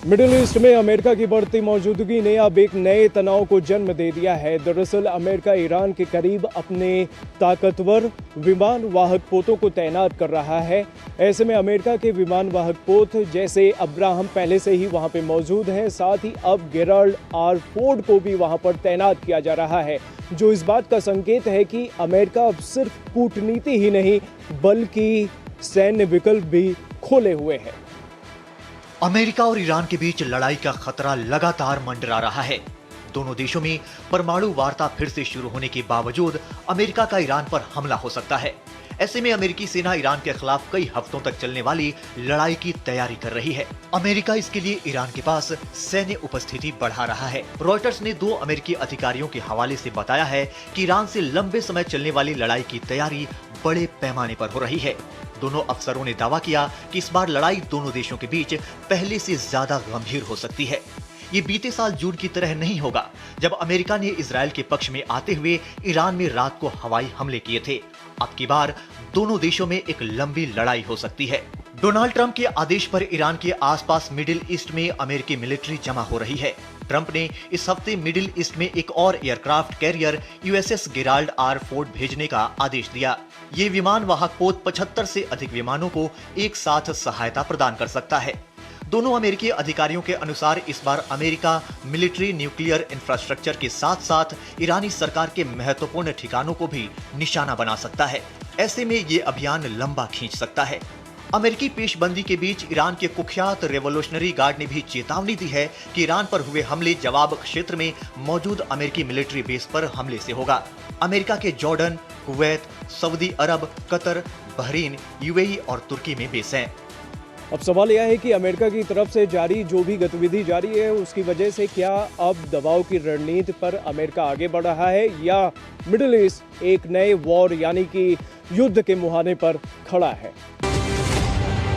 Middle east में America की बढ़ती मौजूदगी ने अब एक नए तनाव को जन्म दे दिया है। दरअसल अमेरिका ईरान के करीब अपने ताकतवर विमान वाहक पोतों को तैनात कर रहा है। ऐसे में अमेरिका के विमान वाहक पोत जैसे अब्राहम पहले से ही वहां पे मौजूद हैं, साथ ही अब गेराल्ड आर फोर्ड को भी वहां पर तैनात किया जा रहा है, जो इस बात का संकेत है कि अमेरिका अब सिर्फ कूटनीति ही नहीं बल्कि सैन्य विकल्प भी खोले हुए है। अमेरिका और ईरान के बीच लड़ाई का खतरा लगातार मंडरा रहा है। दोनों देशों में परमाणु वार्ता फिर से शुरू होने के बावजूद अमेरिका का ईरान पर हमला हो सकता है। ऐसे में अमेरिकी सेना ईरान के खिलाफ कई हफ्तों तक चलने वाली लड़ाई की तैयारी कर रही है। अमेरिका इसके लिए ईरान के पास सैन्य उपस्थिति बढ़ा रहा है। रॉयटर्स ने 2 अमेरिकी अधिकारियों के हवाले से बताया है कि ईरान से लंबे समय चलने वाली लड़ाई की तैयारी बड़े पैमाने पर हो रही है। दोनों अफसरों ने दावा किया कि इस बार लड़ाई दोनों देशों के बीच पहले से ज्यादा गंभीर हो सकती है। ये बीते साल जून की तरह नहीं होगा, जब अमेरिका ने इजरायल के पक्ष में आते हुए ईरान में रात को हवाई हमले किए थे। अब की बार दोनों देशों में एक लंबी लड़ाई हो सकती है। डोनाल्ड ट्रंप के आदेश पर ईरान के आसपास मिडिल ईस्ट में अमेरिकी मिलिट्री जमा हो रही है। ट्रंप ने इस हफ्ते मिडिल ईस्ट में एक और aircraft carrier USS Gerald R Ford भेजने का आदेश दिया। ये विमान वाहक पोत 75 से अधिक विमानों को एक साथ सहायता प्रदान कर सकता है। दोनों अमेरिकी अधिकारियों के अनुसार इस बार अमेरिका मिलिट्री न्यूक्लियर इंफ्रास्ट्रक्चर के साथ साथ ईरानी सरकार के महत्वपूर्ण ठिकानों को भी निशाना बना सकता है। ऐसे में ये अभियान लंबा खींच सकता है। अमेरिकी पेशबंदी के बीच ईरान के कुख्यात रेवोल्यूशनरी गार्ड ने भी चेतावनी दी है कि ईरान पर हुए हमले जवाब क्षेत्र में मौजूद अमेरिकी मिलिट्री बेस पर हमले से होगा। अमेरिका के जॉर्डन, कुवैत, सऊदी अरब, कतर, बहरीन, यूएई और तुर्की में बेस हैं। अब सवाल यह है कि अमेरिका की तरफ से जारी जो भी गतिविधि जारी है उसकी वजह से क्या अब दबाव की रणनीति पर अमेरिका आगे बढ़ रहा है या मिडिल ईस्ट एक नए वॉर यानी कि युद्ध के मुहाने पर खड़ा है।